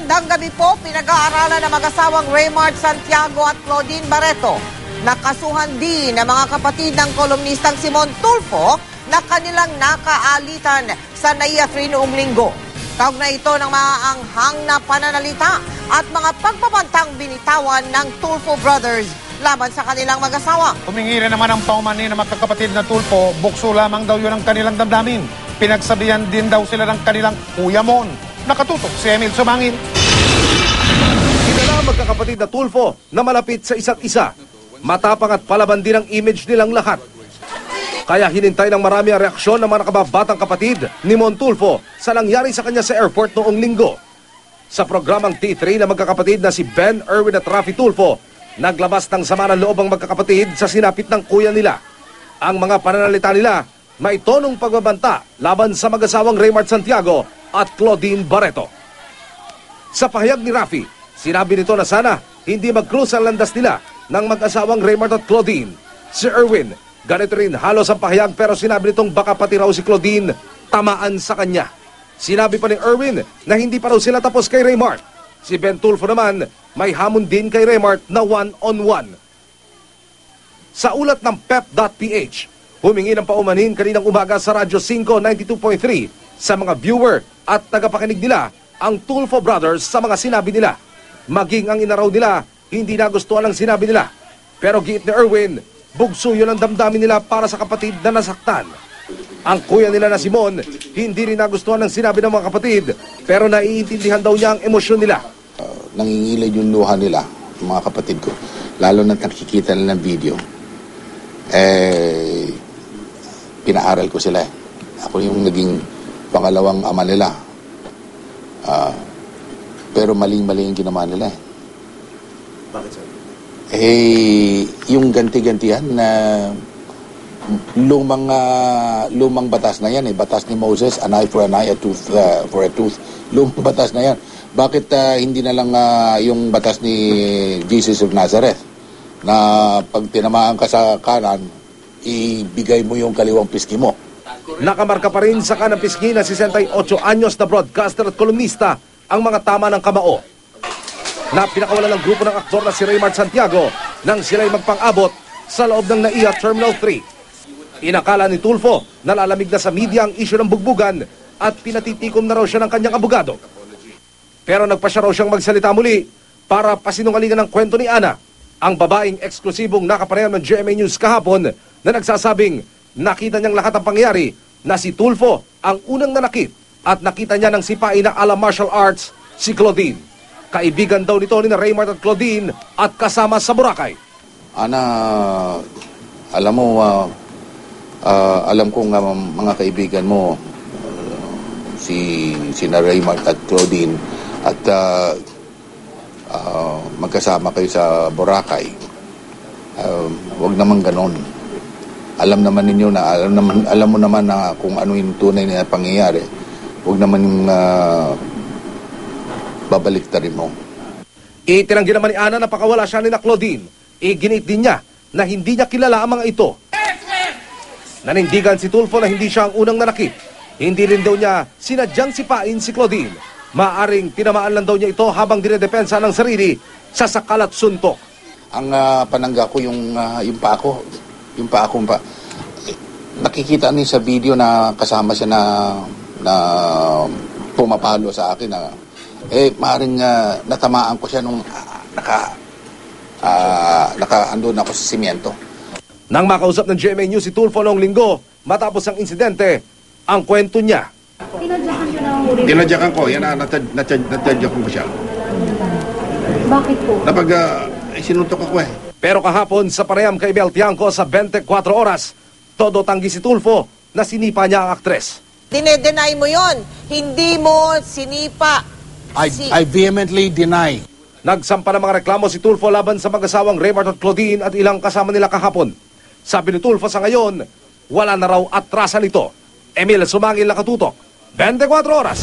Magandang gabi po, pinag-aaralan ng mag-asawang Raymart Santiago at Claudine Barreto. Nakasuhan din ng mga kapatid ng kolumnistang Simon Tulfo na kanilang nakaalitan sa NAIA 3 noong linggo. Kaugnay ito ng mga anghang na pananalita at mga pagpapantang binitawan ng Tulfo brothers laban sa kanilang mag-asawa. Humingi rin naman ang paumanhin ng magkakapatid na Tulfo, bukso lamang daw yun ang kanilang damdamin. Pinagsabihan din daw sila ng kanilang Kuya Mon. Nakatutok si Emil Sumangil. Kilala magkakapatid na Tulfo na malapit sa isa't isa. Matapang at palaban din ang image nilang lahat. Kaya hinintay ng marami ang reaksyon ng mga nakababatang kapatid ni Mon Tulfo sa nangyari sa kanya sa airport noong linggo. Sa programang T3 na magkakapatid na si Ben, Erwin at Rafi Tulfo, naglabas ng sama ng loob ang magkakapatid sa sinapit ng kuya nila. Ang mga pananalita nila may tonong pagbabanta laban sa mag-asawang Raymart Santiago at Claudine Barreto. Sa pahayag ni Rafi, sinabi nito na sana hindi mag-cruise ang landas nila ng mag-asawang Raymart at Claudine. Si Erwin, ganito rin halos ang pahayag pero sinabi nitong baka pati raw si Claudine tamaan sa kanya. Sinabi pa ni Erwin na hindi pa raw sila tapos kay Raymart. Si Ben Tulfo naman may hamon din kay Raymart na one-on-one. Sa ulat ng pep.ph, humingi ng paumanhin kaninang umaga sa Radyo 5 92.3 sa mga viewer at tagapakinig nila ang Tulfo brothers sa mga sinabi nila. Maging ang inaraw nila, hindi nagustuhan ang sinabi nila. Pero giit ni Erwin, bugso yun ang damdamin nila para sa kapatid na nasaktan. Ang kuya nila na Simon, hindi rin nagustuhan ang sinabi ng mga kapatid, pero naiintindihan daw niya ang emosyon nila. Nangingilid yung luha nila, mga kapatid ko. Lalo na nakikita nila ng video. Pinaaral ko sila. Ako yung naging pangalawang ama nila. Pero maling-mali yung ginawa nila. Bakit sir? Yung ganti-gantihan na lumang batas na yan. Batas ni Moses, an eye for an eye, a tooth for a tooth. Lumang batas na yan. Bakit hindi na lang yung batas ni Jesus of Nazareth na pag tinamaan ka sa kanan, ibigay mo yung kaliwang piski mo? Nakamarka pa rin sa kanang pisngi na 68 anyos na broadcaster at kolumnista ang mga tama ng kamao. Na pinakawalan ng grupo ng aktor na si Raymart Santiago nang sila'y magpang-abot sa loob ng NAIA Terminal 3. Inakala ni Tulfo na lalamig na sa media ang isyu ng bugbugan at pinatitikom na raw siya ng kanyang abogado. Pero nagpasya raw siyang magsalita muli para pasinungalingan ng kwento ni Ana, ang babaeng eksklusibong nakapanayam ng GMA News kahapon na nagsasabing nakita niyang lahat ng pangyayari na si Tulfo ang unang nanakit at nakita niya ng sipain na ala martial arts si Claudine. Kaibigan daw nito ni Raymart at Claudine at kasama sa Boracay. Ana, alam mo, alam kong mga kaibigan mo, si Raymart at Claudine, at magkasama kayo sa Boracay. Huwag naman ganon. Alam naman ninyo na, alam mo naman na kung ano yung tunay na pangyayari. Huwag naman yung babaliktarin mo. Itinanggi naman ni Ana na pakawala siya ni na Claudine. Ginit din niya na hindi niya kilala ang mga ito. Nanindigan si Tulfo na hindi siya ang unang nanakit. Hindi rin daw niya sinadyang sipain si Claudine. Maaring tinamaan lang daw niya ito habang dinedepensa ng sarili sa sakal at suntok. Ang panangga ko yung pa ako. Yung pa ako. Nakikita niyo sa video na kasama siya na pumapalo sa akin na maaring natamaan ko siya nung andun ako sa simyento. Nang makausap ng GMA News si Tulfo noong linggo, matapos ang insidente, ang kwento niya. Tinadyakan niyo na ang uri? Tinadyakan ko, yan natadyakan ko siya. Bakit po? Napag sinuntok ako Pero kahapon sa panayam kay Bel Tiangco sa 24 oras, todo tanggi si Tulfo na sinipa niya ang aktres. Dinedenay mo yon, hindi mo sinipa. I vehemently deny. Nagsampa ng mga reklamo si Tulfo laban sa mag-asawang Raymart at Claudine at ilang kasama nila kahapon. Sabi ni Tulfo sa ngayon, wala na raw atrasan ito. Emil Sumangil, nakatutok, 24 oras.